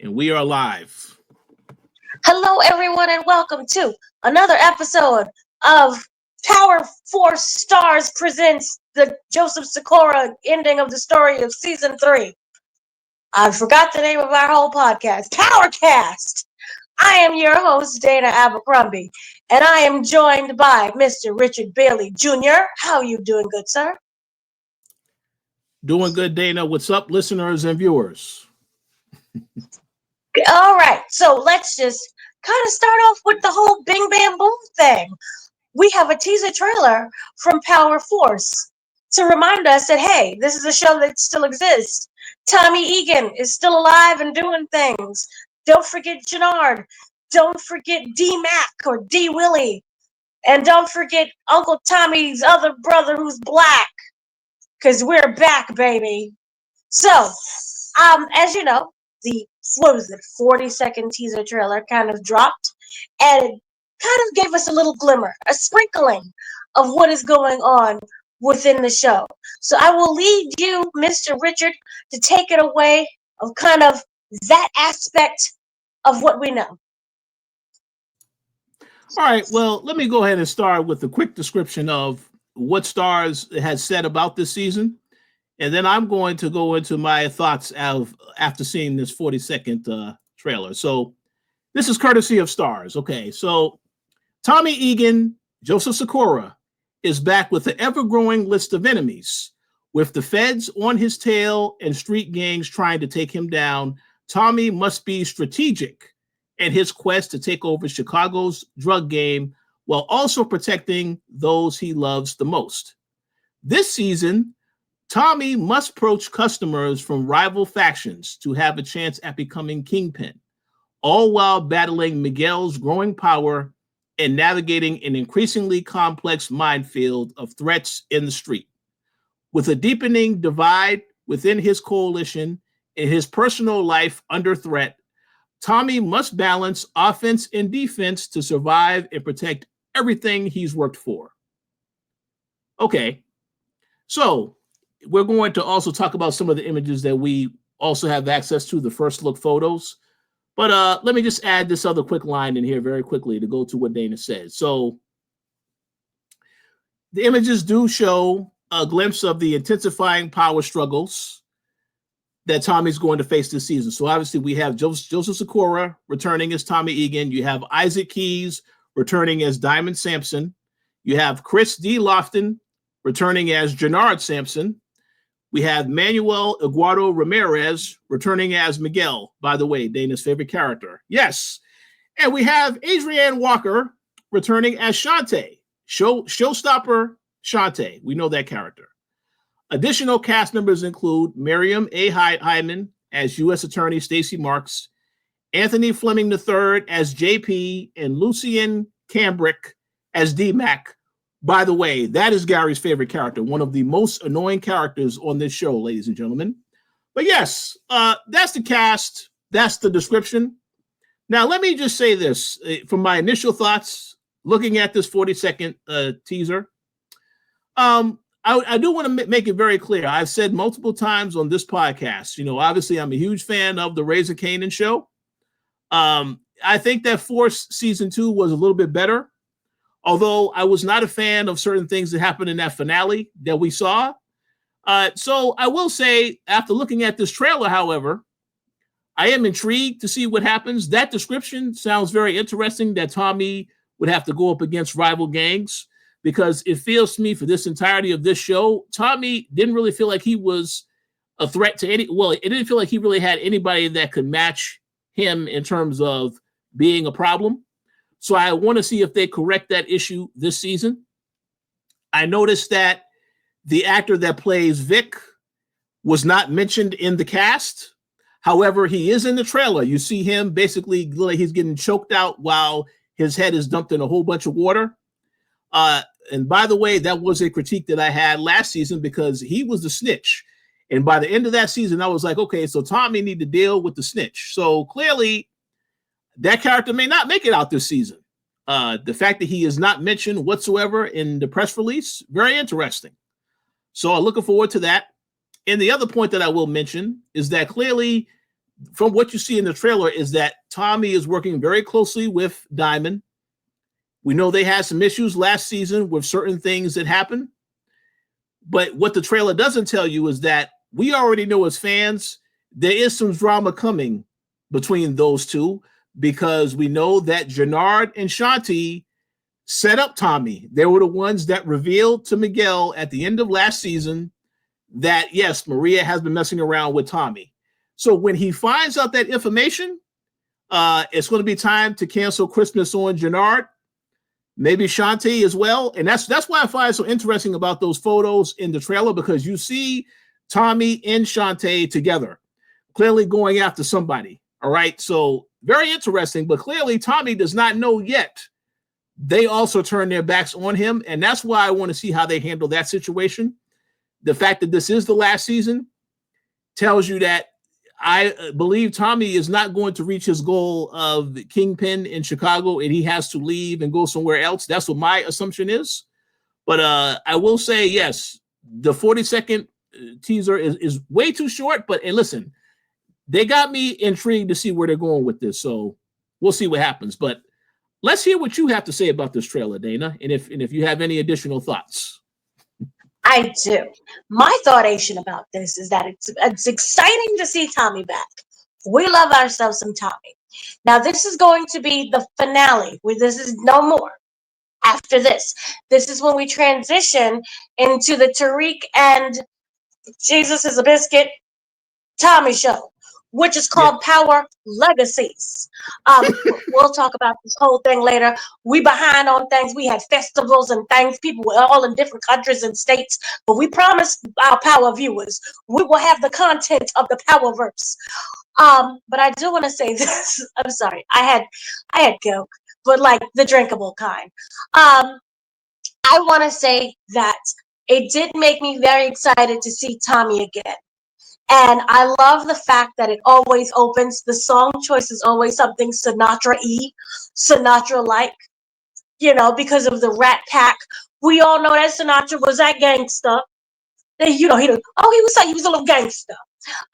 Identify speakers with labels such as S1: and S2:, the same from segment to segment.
S1: And we are live.
S2: Hello, everyone, and welcome to another episode of Power Force Starz presents the Joseph Sikora ending of the story of season 3. I forgot the name of our whole podcast, Powercast. I am your host, Dana Abercrombie, and I am joined by Mr. Richard Bailey Jr. How are you doing, good sir?
S1: Doing good, Dana. What's up, listeners and viewers?
S2: All right, so let's just kind of start off with the whole Bing Bam Boom thing. We have a teaser trailer from Power Force to remind us that, hey, this is a show that still exists. Tommy Egan is still alive and doing things. Don't forget Jannard. Don't forget D-Mac or D-Willie. And don't forget Uncle Tommy's other brother who's black. Because we're back, baby. So, as you know, the 40-second teaser trailer kind of dropped, and it kind of gave us a little glimmer, a sprinkling of what is going on within the show. So I will lead you, Mr. Richard, to take it away of kind of that aspect of what we know.
S1: All right, well, let me go ahead and start with a quick description of what Starz has said about this season. And then I'm going to go into my thoughts after seeing this 40-second trailer. So this is courtesy of Starz. Okay, so Tommy Egan, Joseph Sikora, is back with the ever-growing list of enemies. With the feds on his tail and street gangs trying to take him down, Tommy must be strategic in his quest to take over Chicago's drug game while also protecting those he loves the most. This season, Tommy must approach customers from rival factions to have a chance at becoming kingpin, all while battling Miguel's growing power and navigating an increasingly complex minefield of threats in the street. With a deepening divide within his coalition and his personal life under threat, Tommy must balance offense and defense to survive and protect everything he's worked for. Okay, so we're going to also talk about some of the images that we also have access to, the first look photos. But let me just add this other quick line in here very quickly to go to what Dana said. So the images do show a glimpse of the intensifying power struggles that Tommy's going to face this season. So obviously we have Joseph Sikora returning as Tommy Egan. You have Isaac Keys returning as Diamond Sampson. You have Chris D. Lofton returning as Jannard Sampson. We have Manuel Eduardo Ramirez returning as Miguel, by the way, Dana's favorite character. Yes. And we have Adrienne Walker returning as Shantae, showstopper Shantae. We know that character. Additional cast members include Miriam A. Hyman as U.S. Attorney Stacey Marks, Anthony Fleming III as JP, and Lucien Cambrick as D-Mac. By the way, that is Gary's favorite character, one of the most annoying characters on this show, ladies and gentlemen. But yes, that's the cast. That's the description. Now, let me just say this. From my initial thoughts, looking at this 40-second teaser, I do want to make it very clear. I've said multiple times on this podcast, obviously I'm a huge fan of the Razor Kanan show. I think that Force Season 2 was a little bit better. Although I was not a fan of certain things that happened in that finale that we saw. So I will say, after looking at this trailer, however, I am intrigued to see what happens. That description sounds very interesting, that Tommy would have to go up against rival gangs, because it feels to me for this entirety of this show, Tommy didn't really feel like he was a threat to it didn't feel like he really had anybody that could match him in terms of being a problem. So I want to see if they correct that issue this season. I noticed that the actor that plays Vic was not mentioned in the cast. However, he is in the trailer. You see him basically like he's getting choked out while his head is dumped in a whole bunch of water. And by the way, that was a critique that I had last season because he was the snitch. And by the end of that season, I was like, okay, so Tommy need to deal with the snitch. So clearly, that character may not make it out this season. The fact that he is not mentioned whatsoever in the press release, very interesting. So I'm looking forward to that. And the other point that I will mention is that clearly from what you see in the trailer is that Tommy is working very closely with Diamond. We know they had some issues last season with certain things that happened. But what the trailer doesn't tell you is that we already know as fans, there is some drama coming between those two, because we know that Jannard and Shanti set up Tommy. They were the ones that revealed to Miguel at the end of last season that, yes, Maria has been messing around with Tommy. So when he finds out that information, it's going to be time to cancel Christmas on Jannard, maybe Shanti as well. And that's why I find it so interesting about those photos in the trailer, because you see Tommy and Shanti together, clearly going after somebody. All right. So very interesting, but clearly Tommy does not know yet. They also turn their backs on him. And that's why I want to see how they handle that situation. The fact that this is the last season tells you that I believe Tommy is not going to reach his goal of Kingpin in Chicago, and he has to leave and go somewhere else. That's what my assumption is. But I will say, yes, the 40-second teaser is way too short. But and listen, they got me intrigued to see where they're going with this. So we'll see what happens. But let's hear what you have to say about this trailer, Dana, and if you have any additional thoughts.
S2: I do. My thoughtation about this is that it's exciting to see Tommy back. We love ourselves some Tommy. Now, this is going to be the finale, where this is no more. After this is when we transition into the Tariq and Jesus is a Biscuit Tommy show, which is called Power Legacies. We'll talk about this whole thing later. We behind on things. We had festivals and things. People were all in different countries and states, but we promised our Power viewers we will have the content of the Powerverse. But I do want to say this. I'm sorry. I had Coke, but like the drinkable kind. I want to say that it did make me very excited to see Tommy again. And I love the fact that it always opens. The song choice is always something Sinatra-y, Sinatra-like, because of the Rat Pack. We all know that Sinatra was that gangster. He was a little gangster.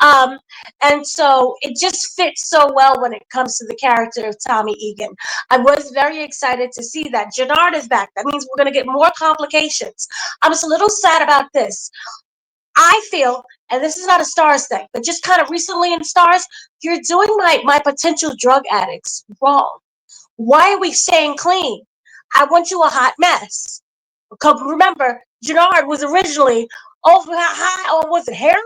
S2: And so it just fits so well when it comes to the character of Tommy Egan. I was very excited to see that Jannard is back. That means we're going to get more complications. I'm just a little sad about this. I feel, and this is not a Starz thing, but just kind of recently in Starz, you're doing my potential drug addicts wrong. Why are we staying clean? I want you a hot mess. Because remember, Jannard was originally over high, or was it heroin?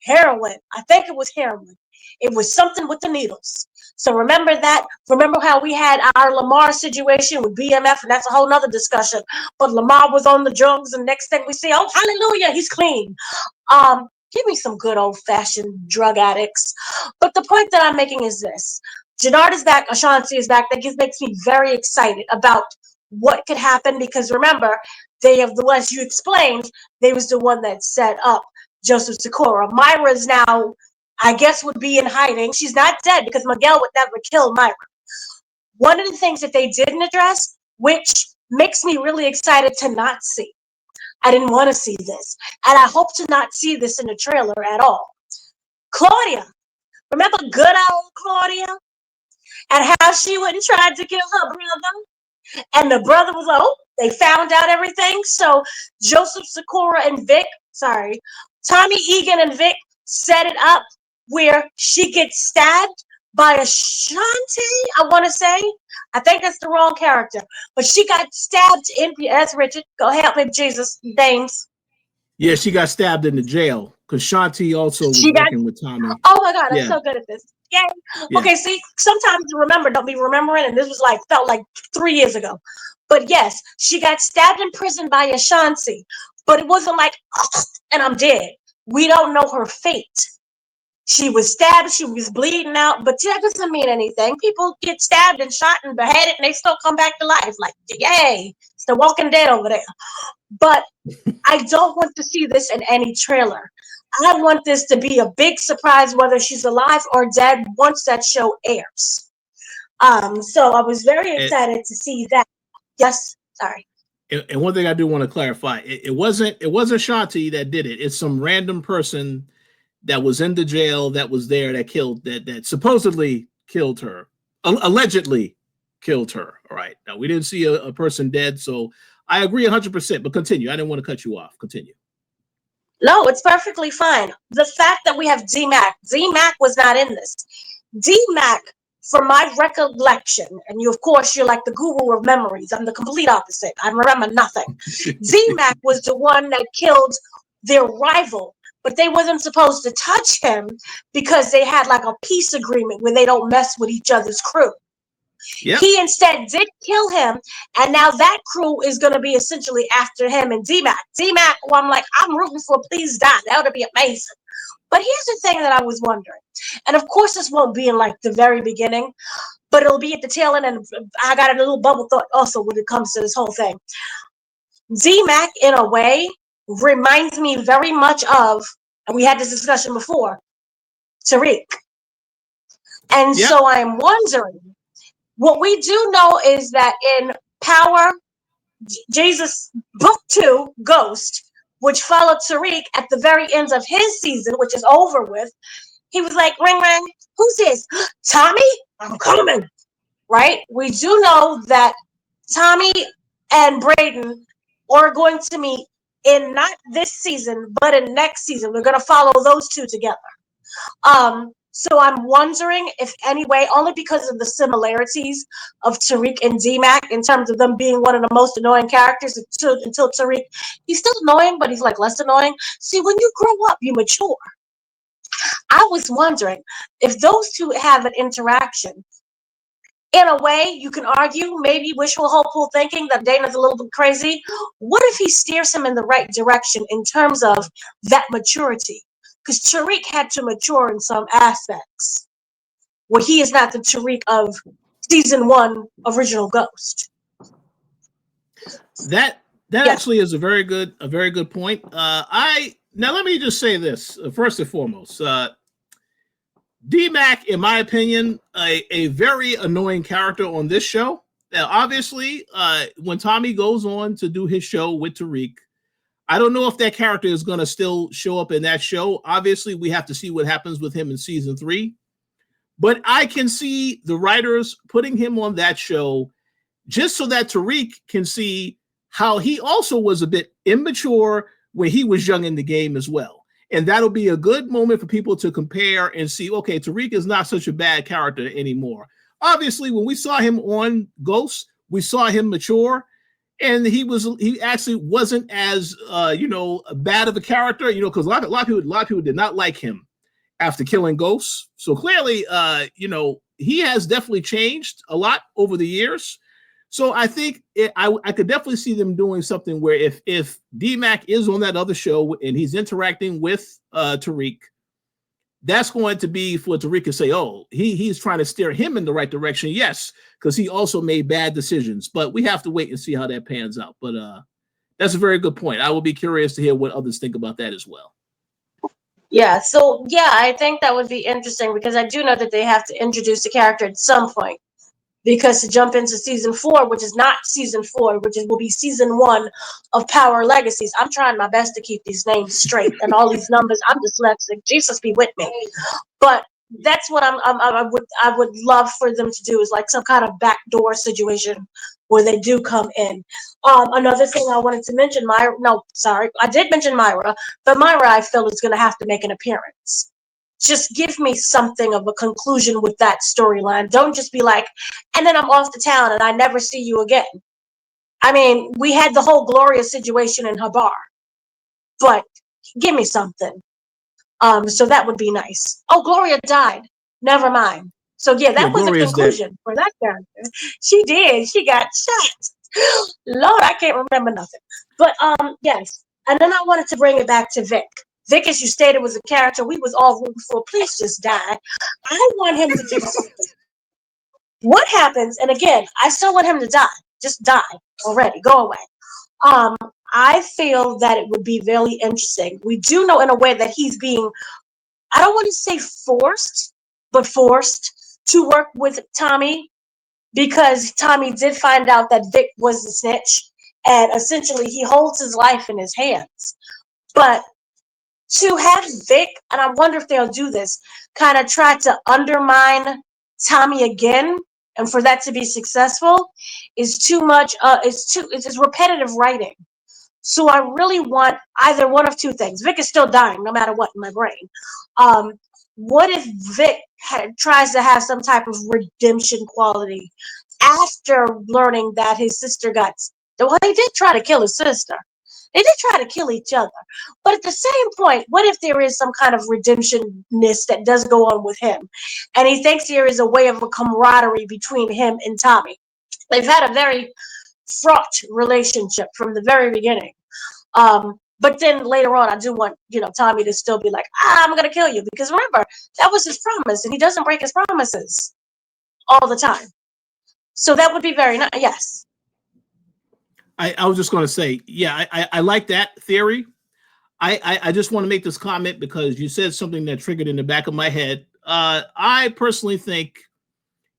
S2: Heroin. I think it was heroin. It was something with the needles. So remember that. Remember how we had our Lamar situation with BMF, and that's a whole nother discussion. But Lamar was on the drugs, and next thing we see, oh, hallelujah, he's clean. Give me some good old-fashioned drug addicts. But the point that I'm making is this. Jannard is back. Ashanti is back. That makes me very excited about what could happen, because remember, they have the ones you explained, they was the one that set up Joseph Sikora. Myra's now, I guess, would be in hiding. She's not dead, because Miguel would never kill Myra. One of the things that they didn't address, which makes me really excited to not see. I didn't want to see this. And I hope to not see this in the trailer at all. Claudia. Remember good old Claudia? And how she went and tried to kill her brother? And the brother was like, oh, they found out everything. So Joseph Sikora and Tommy Egan and Vic set it up where she gets stabbed by Ashanti, I want to say. I think that's the wrong character. But she got stabbed in, that's Richard. Go help him, Jesus, names.
S1: Yeah, she got stabbed in the jail because Shanti also was working with Tommy.
S2: Oh my God, I'm so good at this. Yay. Yeah. Okay, see, sometimes don't be remembering, and this was felt like 3 years ago. But yes, she got stabbed in prison by Ashanti, but it wasn't like, oh, and I'm dead. We don't know her fate. She was stabbed, she was bleeding out, but that doesn't mean anything. People get stabbed and shot and beheaded, and they still come back to life. Like, yay, it's the Walking Dead over there. But I don't want to see this in any trailer. I want this to be a big surprise, whether she's alive or dead, once that show airs. So I was very excited to see that. Yes, sorry.
S1: And one thing I do want to clarify: it wasn't Shanti that did it. It's some random person that was in the jail that was there that supposedly killed her, allegedly killed her. All right. Now, we didn't see a person dead, so I agree 100%, but continue. I didn't want to cut you off. Continue.
S2: No, it's perfectly fine. The fact that we have D-Mac was not in this. D-Mac, from my recollection, and you, of course, you're like the guru of memories. I'm the complete opposite. I remember nothing. D-Mac was the one that killed their rival, but they wasn't supposed to touch him because they had like a peace agreement where they don't mess with each other's crew. Yep. He instead did kill him, and now that crew is going to be essentially after him and D-Mac. D-Mac, who I'm like, I'm rooting for, please die. That would be amazing. But here's the thing that I was wondering, and of course this won't be in like the very beginning, but it'll be at the tail end, and I got a little bubble thought also when it comes to this whole thing. D-Mac, in a way, reminds me very much of, and we had this discussion before, Tariq. And yep. So I'm wondering, what we do know is that in Power, Jesus Book 2, Ghost, which followed Tariq at the very end of his season, which is over with, he was like, ring, ring, who's this? Tommy? I'm coming. Right? We do know that Tommy and Braden are going to meet in not this season, but in next season. We're going to follow those two together. So I'm wondering if anyway, only because of the similarities of Tariq and D-Mac in terms of them being one of the most annoying characters until Tariq, he's still annoying, but he's like less annoying. See, when you grow up, you mature. I was wondering if those two have an interaction. In a way, you can argue, maybe wishful, hopeful thinking that Dana's a little bit crazy. What if he steers him in the right direction in terms of that maturity? Because Tariq had to mature in some aspects, where he is not the Tariq of season 1 original Ghost.
S1: That actually is a very good point. Now let me just say this first and foremost. D-Mac, in my opinion, a very annoying character on this show. Now, obviously, when Tommy goes on to do his show with Tariq, I don't know if that character is going to still show up in that show. Obviously, we have to see what happens with him in season 3. But I can see the writers putting him on that show just so that Tariq can see how he also was a bit immature when he was young in the game as well. And that'll be a good moment for people to compare and see, okay, Tariq is not such a bad character anymore. Obviously, when we saw him on Ghost, we saw him mature. And he actually wasn't as bad of a character, because a lot of people did not like him after killing Ghosts. So clearly, he has definitely changed a lot over the years. So I think I could definitely see them doing something where if D-Mac is on that other show and he's interacting with Tariq, that's going to be for Tariq to say, oh, he's trying to steer him in the right direction. Yes, because he also made bad decisions. But we have to wait and see how that pans out. But that's a very good point. I will be curious to hear what others think about that as well.
S2: Yeah, so I think that would be interesting because I do know that they have to introduce the character at some point. Because to jump into season 4, which is not season 4, will be season 1 of Power Legacies. I'm trying my best to keep these names straight and all these numbers. I'm dyslexic. Jesus be with me. But that's what I would love for them to do is like some kind of backdoor situation where they do come in. Another thing I wanted to mention, I did mention Myra, but Myra I feel is going to have to make an appearance. Just give me something of a conclusion with that storyline. Don't just be like, and then I'm off to town and I never see you again. I mean, we had the whole Gloria situation in her bar, but give me something. So that would be nice. Oh, Gloria died. Never mind. So that was
S1: Gloria's
S2: a conclusion for that character. She did. She got shot. Lord, I can't remember nothing. But yes. And then I wanted to bring it back to Vic. Vic, as you stated, was a character we was all rooting for. Please just die. I want him to do something. What happens? And again, I still want him to die. Just die already. Go away. I feel that it would be very interesting. We do know in a way that he's being, I don't want to say forced, but forced to work with Tommy because Tommy did find out that Vic was the snitch, and essentially he holds his life in his hands. But to have Vic, and I wonder if they'll do this, kind of try to undermine Tommy again, and for that to be successful, is too much. It's repetitive writing. So I really want either one of two things. Vic is still dying, no matter what, in my brain. Um, what if Vic tries to have some type of redemption quality after learning that his sister got? Well, he did try to kill his sister. They did try to kill each other. But at the same point, what if there is some kind of redemptionness that does go on with him? And he thinks there is a way of a camaraderie between him and Tommy. They've had a very fraught relationship from the very beginning. But then later on, I do want, Tommy to still be like, I'm going to kill you. Because remember, that was his promise, and he doesn't break his promises all the time. So that would be very nice. Yes.
S1: I was just going to say, yeah, I like that theory. I just want to make this comment because you said something that triggered in the back of my head. I personally think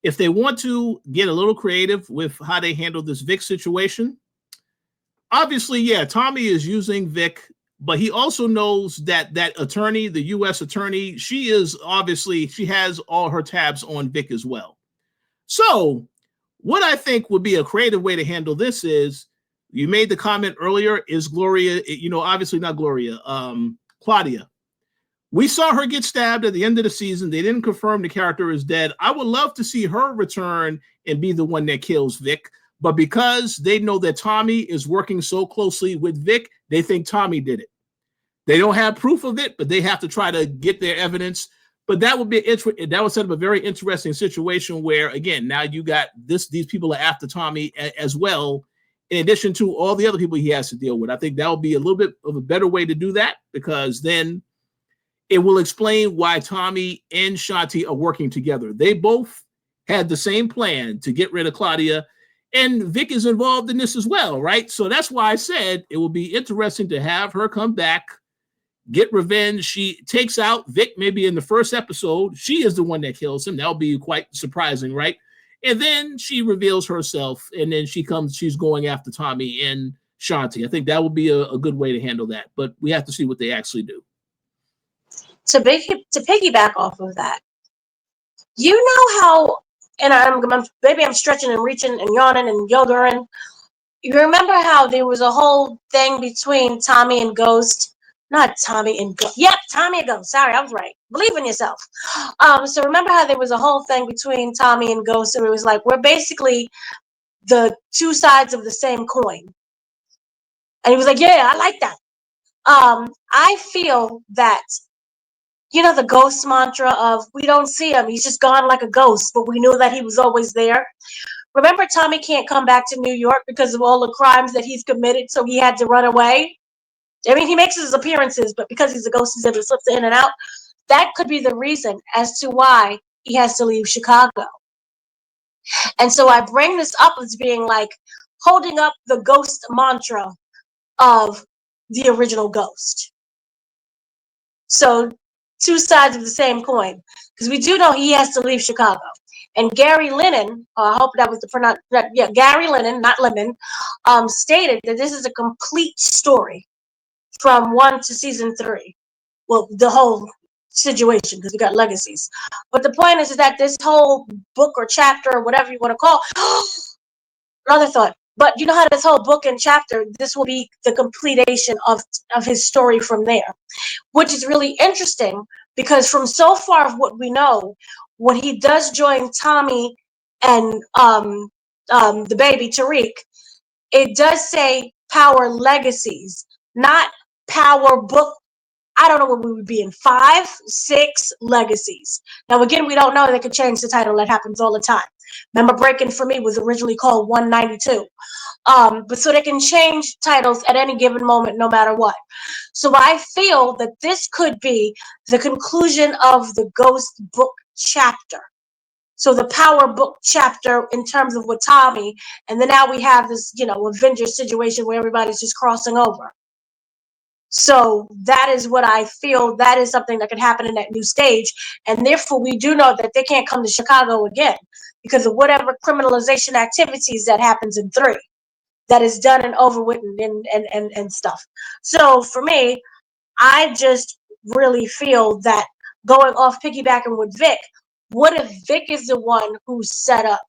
S1: if they want to get a little creative with how they handle this Vic situation, obviously, yeah, Tommy is using Vic, but he also knows that that attorney, the U.S. attorney, she has all her tabs on Vic as well. So what I think would be a creative way to handle this is, you made the comment earlier, is Gloria, obviously not Gloria, Claudia. We saw her get stabbed at the end of the season. They didn't confirm the character is dead. I would love to see her return and be the one that kills Vic. But because they know that Tommy is working so closely with Vic, they think Tommy did it. They don't have proof of it, but they have to try to get their evidence. But that would set up a very interesting situation where, again, now you got these people are after Tommy as well, in addition to all the other people he has to deal with. I think that would be a little bit of a better way to do that, because then it will explain why Tommy and Shanti are working together. They both had the same plan to get rid of Claudia, and Vic is involved in this as well, right? So that's why I said it will be interesting to have her come back, get revenge. She takes out Vic maybe in the first episode. She is the one that kills him. That'll be quite surprising, right? And then she reveals herself, and then she's going after Tommy and Shanti. I think that would be a good way to handle that, but we have to see what they actually do.
S2: To piggyback off of that, you know how, and maybe I'm stretching and reaching and yawning and yogaing. You remember how there was a whole thing between Tommy and Ghost? Not Tommy and Ghost. Yep, Tommy and Ghost. Sorry, I was right. Believe in yourself. So remember how there was a whole thing between Tommy and Ghost, and it was like, we're basically the two sides of the same coin. And he was like, yeah, I like that. I feel that, the ghost mantra of, we don't see him, he's just gone like a ghost, but we knew that he was always there. Remember, Tommy can't come back to New York because of all the crimes that he's committed, so he had to run away. I mean, he makes his appearances, but because he's a ghost, he's able to slip in and out. That could be the reason as to why he has to leave Chicago. And so I bring this up as being like holding up the ghost mantra of the original Ghost. So two sides of the same coin, because we do know he has to leave Chicago. And Gary Lennon, I hope that was the pronunciation. Yeah, Gary Lennon, not Lemon, stated that this is a complete story from 1 to season 3. Well, the whole situation, because we got legacies. But the point is that this whole book or chapter or whatever you want to call, another thought. But you know how this whole book and chapter, this will be the completion of his story from there, which is really interesting because from so far of what we know, when he does join Tommy and the baby Tariq, it does say Power Legacies, not Power Book. I don't know what we would be in, 5, 6 Legacies. Now, again, we don't know. They could change the title. That happens all the time. Remember, Breaking for Me was originally called 192. But so they can change titles at any given moment, no matter what. So I feel that this could be the conclusion of the Ghost book chapter. So the Power book chapter in terms of with Tommy, and then now we have this, Avengers situation where everybody's just crossing over. So that is what I feel. That is something that could happen in that new stage. And therefore, we do know that they can't come to Chicago again because of whatever criminalization activities that happens in 3 that is done and over with and stuff. So for me, I just really feel that going off piggybacking with Vic, what if Vic is the one who's set up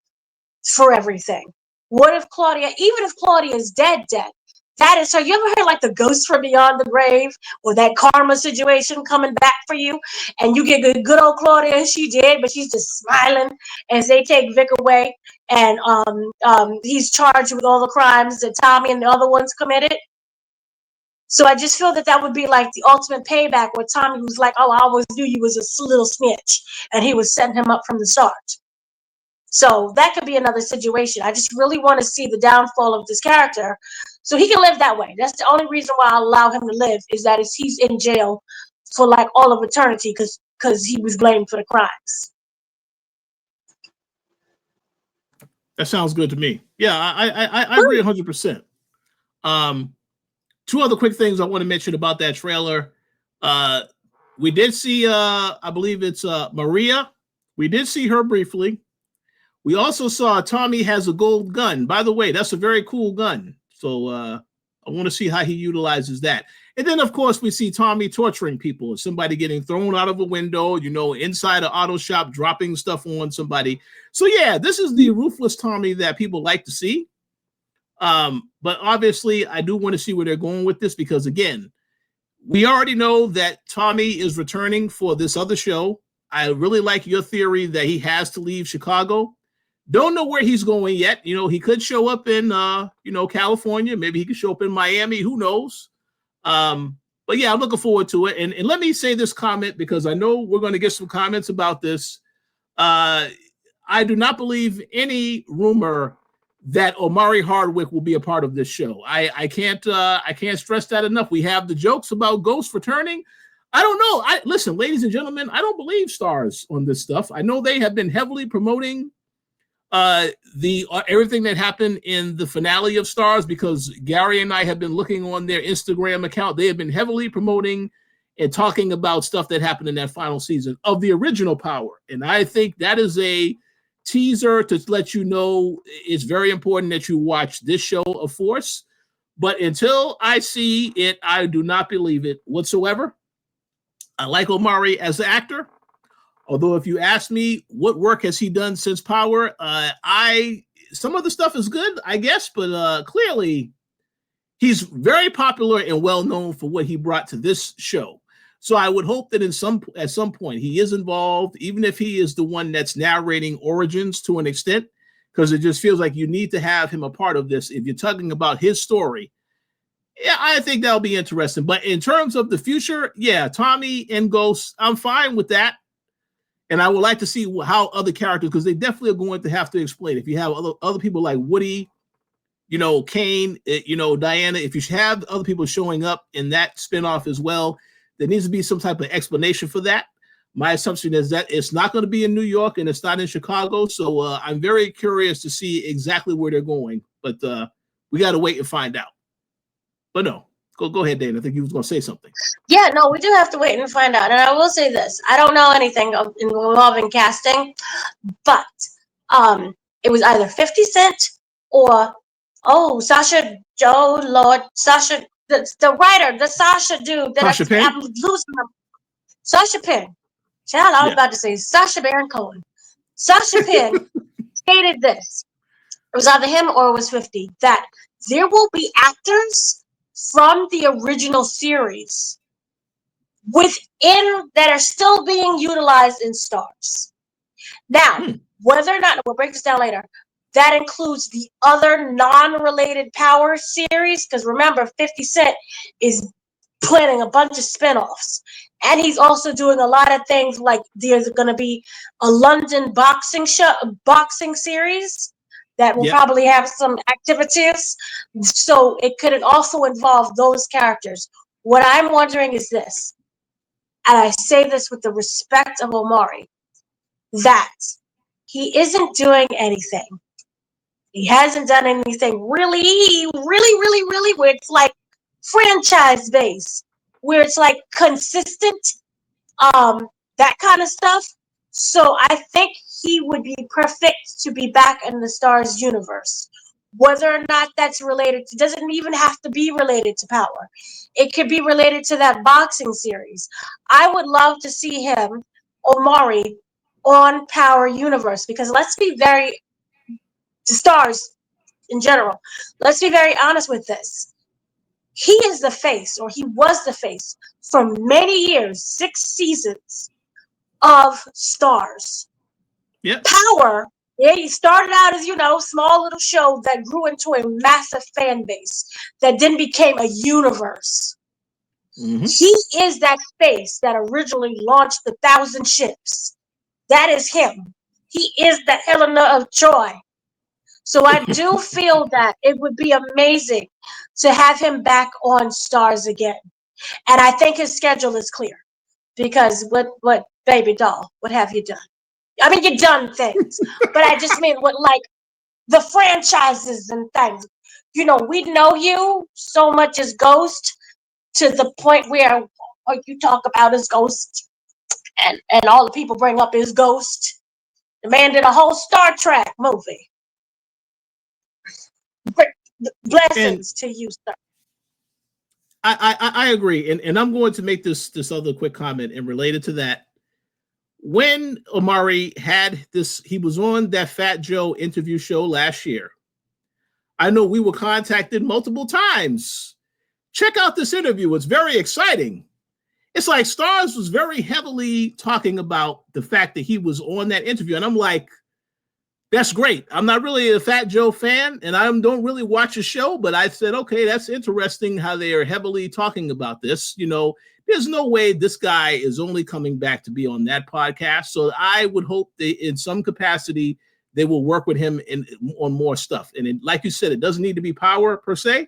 S2: for everything? What if Claudia, even if Claudia is dead, that is, so you ever heard like the ghost from beyond the grave or that karma situation coming back for you and you get good old Claudia, she did, but she's just smiling as they take Vic away and he's charged with all the crimes that Tommy and the other ones committed. So I just feel that would be like the ultimate payback where Tommy was like, oh, I always knew you was a little snitch, and he was setting him up from the start. So that could be another situation. I just really want to see the downfall of this character so he can live that way. That's the only reason why I allow him to live, is that he's in jail for like all of eternity because he was blamed for the crimes.
S1: That sounds good to me. Yeah, I agree 100%. Two other quick things I want to mention about that trailer. We did see, I believe it's Maria. We did see her briefly. We also saw Tommy has a gold gun. By the way, that's a very cool gun. So I want to see how he utilizes that. And then, of course, we see Tommy torturing people. Somebody getting thrown out of a window, inside an auto shop, dropping stuff on somebody. So, yeah, this is the ruthless Tommy that people like to see. But obviously, I do want to see where they're going with this because, again, we already know that Tommy is returning for this other show. I really like your theory that he has to leave Chicago. Don't know where he's going yet. He could show up in, California. Maybe he could show up in Miami. Who knows? But, yeah, I'm looking forward to it. And let me say this comment because I know we're going to get some comments about this. I do not believe any rumor that Omari Hardwick will be a part of this show. I can't stress that enough. We have the jokes about ghosts returning. I don't know. Listen, ladies and gentlemen, I don't believe Starz on this stuff. I know they have been heavily promoting everything that happened in the finale of Starz because Gary and I have been looking on their Instagram account. They have been heavily promoting and talking about stuff that happened in that final season of the original Power. And I think that is a teaser to let you know it's very important that you watch this show of Force. But until I see it, I do not believe it whatsoever. I like Omari as an actor. Although if you ask me what work has he done since Power, some of the stuff is good, I guess, but clearly he's very popular and well known for what he brought to this show. So I would hope that at some point he is involved, even if he is the one that's narrating origins to an extent, because it just feels like you need to have him a part of this. If you're talking about his story, yeah, I think that'll be interesting. But in terms of the future, yeah, Tommy and Ghost, I'm fine with that. And I would like to see how other characters, because they definitely are going to have to explain. If you have other people like Woody, Kane, Diana, if you have other people showing up in that spinoff as well, there needs to be some type of explanation for that. My assumption is that it's not going to be in New York and it's not in Chicago. So I'm very curious to see exactly where they're going. But we got to wait and find out. But no. Go ahead, Dana. I think you was going to say something.
S2: Yeah, no, we do have to wait and find out. And I will say this. I don't know anything involving casting, but it was either 50 Cent or, Sasha, the writer, the Sasha dude.
S1: Sasha Penn?
S2: I'm losing him. Sasha Penn. Child, I was about to say Sasha Baron Cohen. Sasha Penn stated this. It was either him or it was 50, that there will be actors from the original series within that are still being utilized in Starz. Now, whether or not, we'll break this down later, that includes the other non-related Power series, because remember, 50 Cent is planning a bunch of spinoffs. And he's also doing a lot of things like there's going to be a London boxing series that will probably have some activities. So it could also involve those characters. What I'm wondering is this, and I say this with the respect of Omari, that he isn't doing anything. He hasn't done anything really where it's like franchise based, where it's like consistent, that kind of stuff. So I think he would be perfect to be back in the Starz universe, Whether or not that's related to, doesn't even have to be related to Power. It could be related to that boxing series. I would love to see him, Omari, on Power Universe, because let's be very, Starz in general, let's be very honest with this. He is the face, or he was the face for many years, 6 seasons of Starz.
S1: Yep.
S2: Power, yeah, he started out as, small little show that grew into a massive fan base that then became a universe.
S1: Mm-hmm.
S2: He is that face that originally launched the 1,000 ships. That is him. He is the Helena of Troy. So I do feel that it would be amazing to have him back on Starz again. And I think his schedule is clear. Because what baby doll, what have you done? I mean, you've done things, but I just mean what, like, the franchises and things. We know you so much as Ghost, to the point where what you talk about is Ghost, and all the people bring up is Ghost. The man did a whole Star Trek movie. Blessings to you, sir.
S1: I agree, and I'm going to make this other quick comment and related to that. When Omari had this, he was on that Fat Joe interview show last year. I know we were contacted multiple times. Check out this interview. It's very exciting. It's like Starz was very heavily talking about the fact that he was on that interview. And I'm like, that's great. I'm not really a Fat Joe fan, and I don't really watch a show, but I said, okay, that's interesting how they are heavily talking about this. There's no way this guy is only coming back to be on that podcast. So I would hope that in some capacity, they will work with him on more stuff. And like you said, it doesn't need to be Power per se,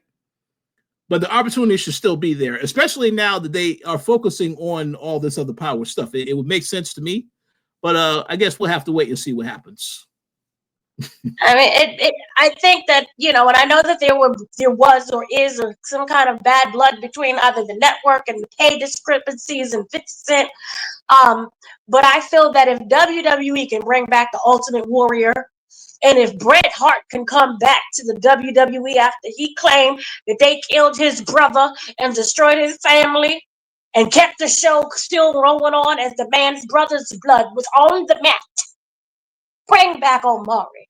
S1: but the opportunity should still be there, especially now that they are focusing on all this other Power stuff. It would make sense to me, but I guess we'll have to wait and see what happens.
S2: I mean, I think that, and I know that there was or is or some kind of bad blood between either the network and the pay discrepancies and 50 Cent. But I feel that if WWE can bring back the Ultimate Warrior, and if Bret Hart can come back to the WWE after he claimed that they killed his brother and destroyed his family and kept the show still rolling on as the man's brother's blood was on the mat, bring back Omari,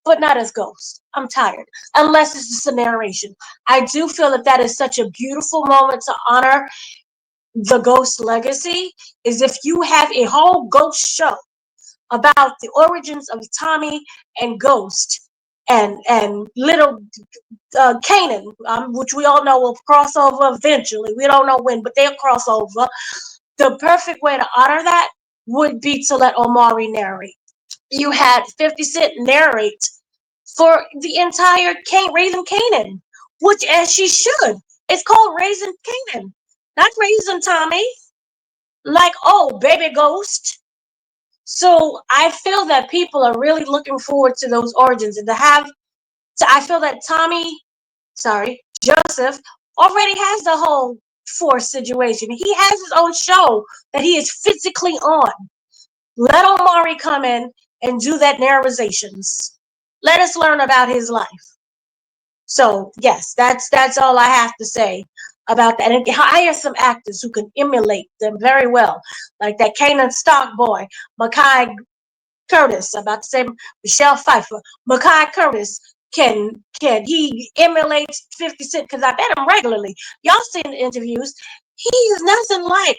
S2: but not as Ghost. I'm tired. Unless it's just a narration. I do feel that is such a beautiful moment to honor the Ghost legacy, is if you have a whole Ghost show about the origins of Tommy and Ghost and little Kanan, which we all know will cross over eventually. We don't know when, but they'll cross over. The perfect way to honor that would be to let Omari narrate. You had 50 Cent narrate for the entire Raising Kanan, which, as she should. It's called Raising Kanan, not Raising Tommy. Like, oh, baby Ghost. So I feel that people are really looking forward to those origins, and I feel that Joseph already has the whole Force situation. He has his own show that he is physically on. Let Omari come in and do that narrations. Let us learn about his life. So yes, that's all I have to say about that. And hire some actors who can emulate them very well, like that Kanan Stark boy, Makai Curtis. I'm about to say Michelle Pfeiffer. Makai Curtis can he emulates 50 Cent, because I bet him regularly. Y'all seen the interviews. He is nothing like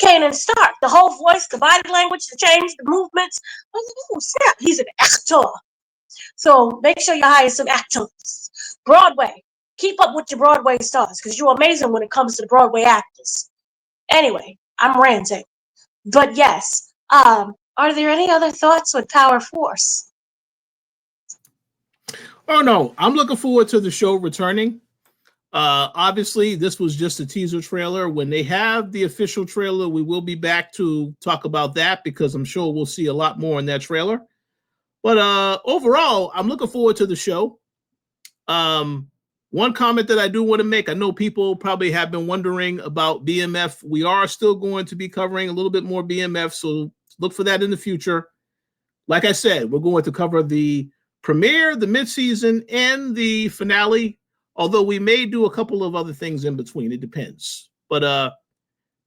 S2: Kanan Stark. The whole voice, the body language, the change, the movements. I was like, oh snap, he's an actor. So make sure you hire some actors. Broadway, keep up with your Broadway stars, because you're amazing when it comes to the Broadway actors. Anyway, I'm ranting. But yes, are there any other thoughts with Power Force?
S1: Oh no, I'm looking forward to the show returning. Obviously, this was just a teaser trailer. When they have the official trailer, we will be back to talk about that, because I'm sure we'll see a lot more in that trailer. But overall, I'm looking forward to the show. One comment that I do want to make, I know people probably have been wondering about BMF. We are still going to be covering a little bit more BMF, so look for that in the future. Like I said, we're going to cover the premiere, the midseason, and the finale. Although we may do a couple of other things in between. It depends. But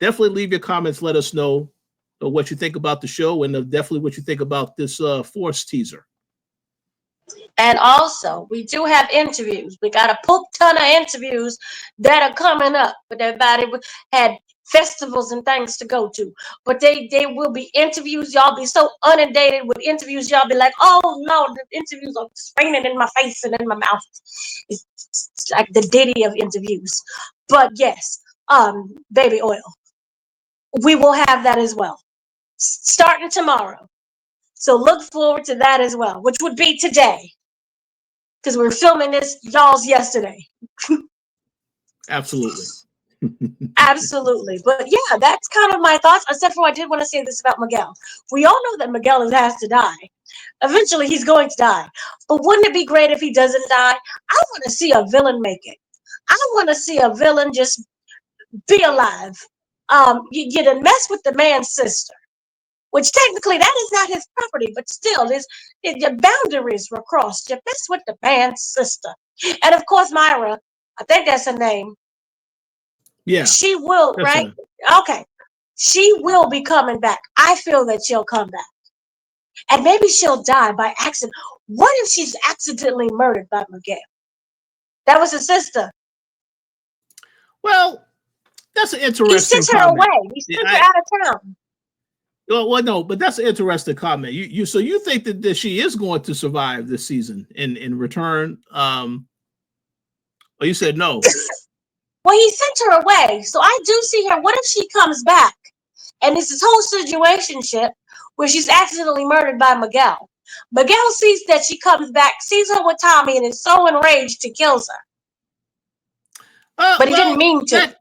S1: definitely leave your comments. Let us know what you think about the show, and definitely what you think about this Force teaser.
S2: And also, we do have interviews. We got a poop ton of interviews that are coming up. But everybody had festivals and things to go to. But they will be interviews. Y'all be so inundated with interviews. Y'all be like, oh, no, the interviews are just raining in my face and in my mouth. It's like the Diddy of interviews. But yes, baby oil. We will have that as well. Starting tomorrow. So look forward to that as well, which would be today. Because we're filming this, y'all's yesterday.
S1: Absolutely.
S2: Absolutely. But yeah, that's kind of my thoughts. Except for I did want to say this about Miguel. We all know that Miguel has to die. Eventually, he's going to die. But wouldn't it be great if he doesn't die? I want to see a villain make it. I want to see a villain just be alive. You done mess with the man's sister. Which technically that is not his property, but still, your boundaries were crossed. You mess with the man's sister. And of course, Myra, I think that's her name.
S1: Yeah.
S2: She will, right? Okay. She will be coming back. I feel that she'll come back. And maybe she'll die by accident. What if she's accidentally murdered by Miguel? That was his sister.
S1: Well, that's an interesting
S2: He sent her
S1: comment.
S2: away. He sent her out of town.
S1: Well, no, but that's an interesting comment. So you think that she is going to survive this season in return? Or you said no?
S2: Well, he sent her away, so I do see her. What if she comes back, and it's this whole situationship where she's accidentally murdered by Miguel? Miguel sees that she comes back, sees her with Tommy, and is so enraged he kills her. But he didn't mean to.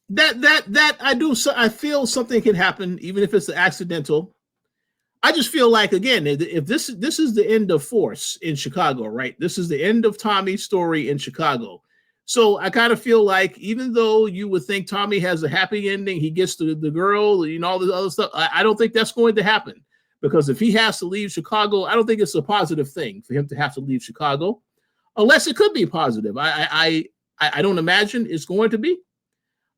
S1: That I do. So I feel something can happen, even if it's accidental. I just feel like, again, if this is the end of Force in Chicago, right? This is the end of Tommy's story in Chicago. So I kind of feel like, even though you would think Tommy has a happy ending, he gets the girl, all this other stuff. I don't think that's going to happen, because if he has to leave Chicago, I don't think it's a positive thing for him to have to leave Chicago, unless it could be positive. I don't imagine it's going to be.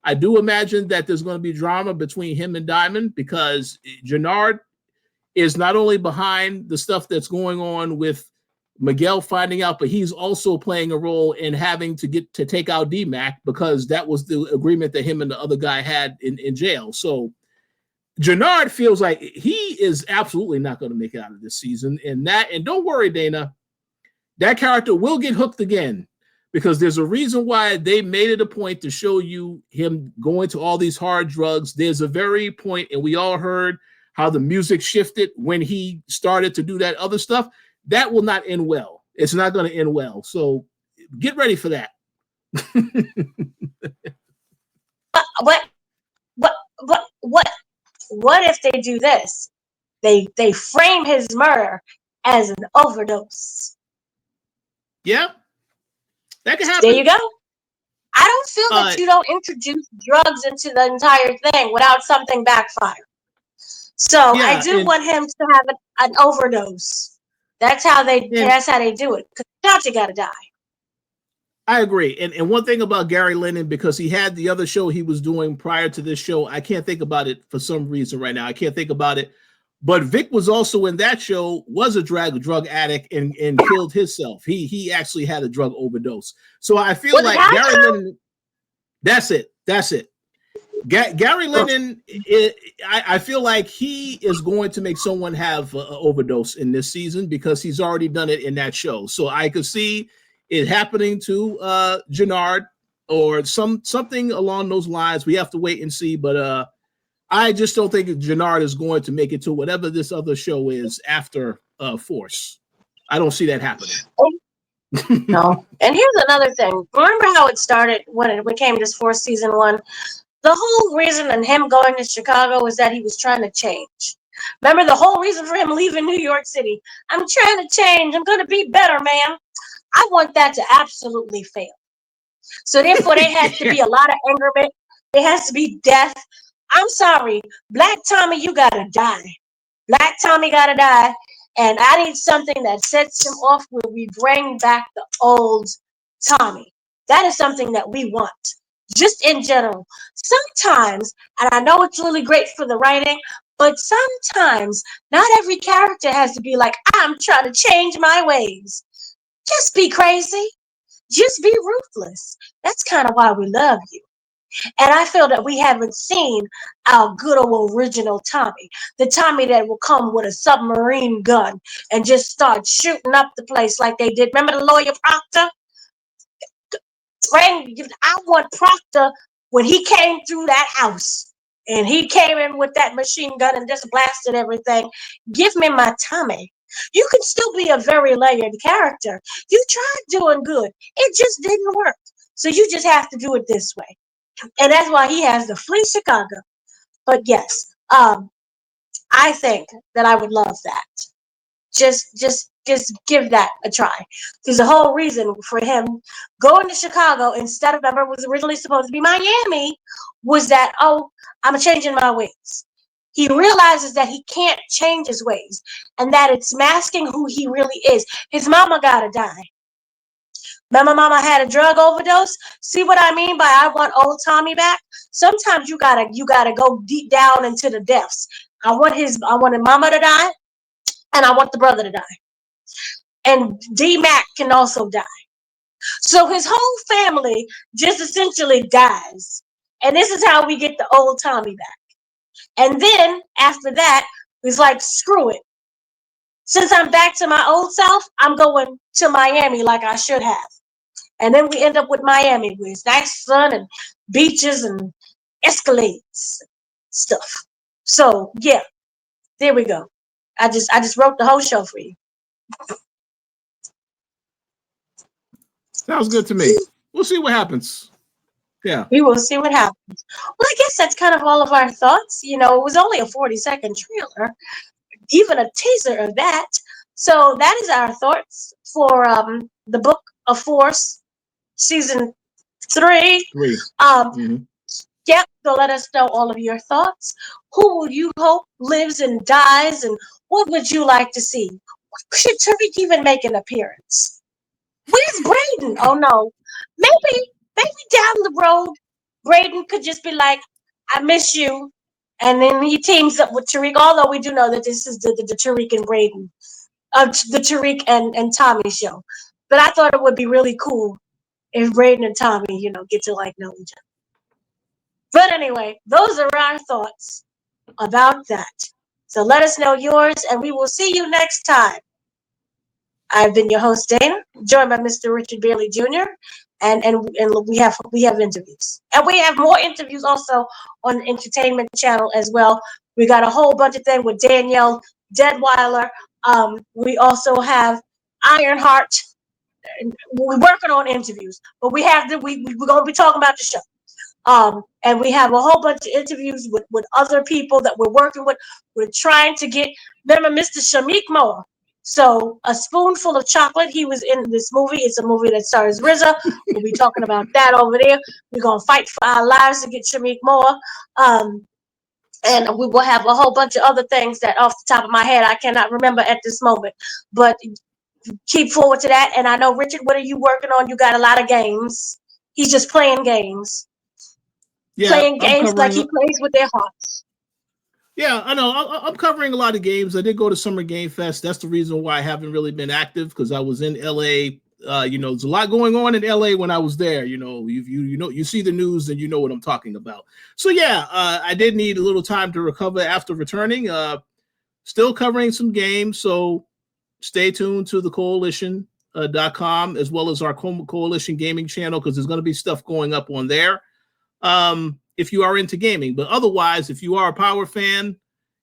S1: I do imagine that there's going to be drama between him and Diamond, because Gennard is not only behind the stuff that's going on with Miguel finding out, but he's also playing a role in having to get to take out D-Mac, because that was the agreement that him and the other guy had in jail. So Gennard feels like he is absolutely not going to make it out of this season. And don't worry, Dana, that character will get hooked again, because there's a reason why they made it a point to show you him going to all these hard drugs. There's a very point, and we all heard how the music shifted when he started to do that other stuff. That will not end well. It's not going to end well. So get ready for that.
S2: What if they do this? They frame his murder as an overdose.
S1: Yeah. That can happen.
S2: There you go. I don't feel that you don't introduce drugs into the entire thing without something backfire. So yeah, I do want him to have an overdose. That's how they do it. Because Chachi got to die.
S1: I agree. And one thing about Gary Lennon, because he had the other show he was doing prior to this show, I can't think about it for some reason right now. I can't think about it. But Vic was also in that show, was a drug addict and killed himself. He actually had a drug overdose. So I feel like Gary Lennon, that's it. Gary Lennon, I feel like he is going to make someone have an overdose in this season, because he's already done it in that show. So I could see it happening to Gennard or something along those lines. We have to wait and see, but I just don't think Gennard is going to make it to whatever this other show is after Force. I don't see that happening.
S2: No. And here's another thing. Remember how it started when it became this Force season 1? The whole reason in him going to Chicago was that he was trying to change. Remember the whole reason for him leaving New York City? I'm trying to change. I'm going to be better, man. I want that to absolutely fail. So therefore, there has to be a lot of angerment. There has to be death. I'm sorry. Black Tommy, you got to die. Black Tommy got to die. And I need something that sets him off where we bring back the old Tommy. That is something that we want, just in general. Sometimes, and I know it's really great for the writing, but sometimes not every character has to be like, I'm trying to change my ways. Just be crazy. Just be ruthless. That's kind of why we love you. And I feel that we haven't seen our good old original Tommy. The Tommy that will come with a submarine gun and just start shooting up the place like they did. Remember the lawyer Proctor? I want Proctor when he came through that house and he came in with that machine gun and just blasted everything. Give me my Tommy. You can still be a very layered character. You tried doing good. It just didn't work. So you just have to do it this way. And that's why he has to flee Chicago. But yes, I think that I would love that. Just give that a try. Because the whole reason for him going to Chicago instead of, remember, it was originally supposed to be Miami, was that, oh, I'm changing my ways. He realizes that he can't change his ways and that it's masking who he really is. His mama gotta die. Remember, mama had a drug overdose. See what I mean by I want old Tommy back? Sometimes you gotta go deep down into the depths. I want his mama to die, and I want the brother to die. And D-Mac can also die. So his whole family just essentially dies. And this is how we get the old Tommy back. And then after that, he's like, screw it. Since I'm back to my old self, I'm going to Miami like I should have. And then we end up with Miami with nice sun and beaches and Escalades stuff. So yeah, there we go. I just wrote the whole show for you.
S1: Sounds good to me. We'll see what happens. Yeah.
S2: We will see what happens. Well, I guess that's kind of all of our thoughts. You know, it was only a 40-second trailer, even a teaser of that. So that is our thoughts for the Book of Force season 3. Yep, so let us know all of your thoughts. Who would you hope lives and dies, and what would you like to see? Should Tariq even make an appearance? Where's Braden? Oh no, maybe down the road, Braden could just be like, "I miss you," and then he teams up with Tariq. Although we do know that this is the Tariq and Braden, the Tariq and Tommy show. But I thought it would be really cool if Braden and Tommy, get to know each other. But anyway, those are our thoughts about that. So let us know yours, and we will see you next time. I've been your host, Dana, joined by Mr. Richard Bailey Jr., and we have interviews. And we have more interviews also on the Entertainment Channel as well. We got a whole bunch of things with Danielle Deadweiler. We also have Ironheart. We're working on interviews, but we're going to be talking about the show. And we have a whole bunch of interviews with other people that we're working with. We're trying to get, remember Mr. Shamik Moore. So A Spoonful of Chocolate, he was in this movie. It's a movie that stars RZA. We'll be talking about that over there. We're going to fight for our lives to get Shamik Moore. And we will have a whole bunch of other things that off the top of my head I cannot remember at this moment. But keep forward to that. And I know, Richard, what are you working on? You got a lot of games. He's just playing games.
S1: Yeah,
S2: playing games like he plays with their hearts.
S1: Yeah, I know. I'm covering a lot of games. I did go to Summer Game Fest. That's the reason why I haven't really been active, because I was in LA. There's a lot going on in LA when I was there. You see the news and you know what I'm talking about. So yeah, I did need a little time to recover after returning. Still covering some games, so stay tuned to the Koalition.com as well as our Coalition Gaming channel, because there's going to be stuff going up on there. If you are into gaming, but otherwise, if you are a Power fan,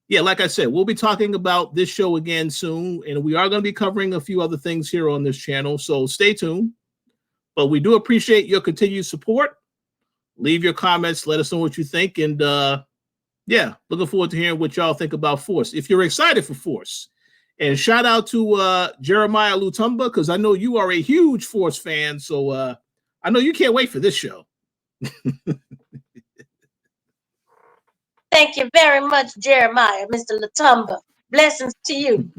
S1: yeah, like I said, we'll be talking about this show again soon, and we are going to be covering a few other things here on this channel, so stay tuned. But we do appreciate your continued support. Leave your comments, let us know what you think, and yeah, looking forward to hearing what y'all think about Force. If you're excited for Force, and shout out to Jeremiah Lutumba, because I know you are a huge Force fan, so I know you can't wait for this show.
S2: Thank you very much, Jeremiah, Mr. Latumba. Blessings to you.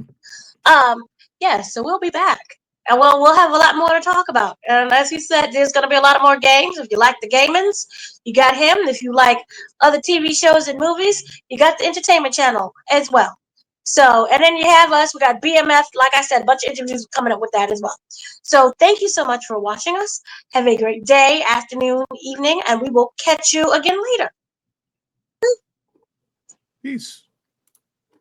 S2: Yeah, so we'll be back. And we'll have a lot more to talk about. And as he said, there's going to be a lot more games. If you like the gamins, you got him. If you like other TV shows and movies, you got the entertainment channel as well. So, and then you have us. We got BMF. Like I said, a bunch of interviews coming up with that as well. So thank you so much for watching us. Have a great day, afternoon, evening, and we will catch you again later.
S1: Peace.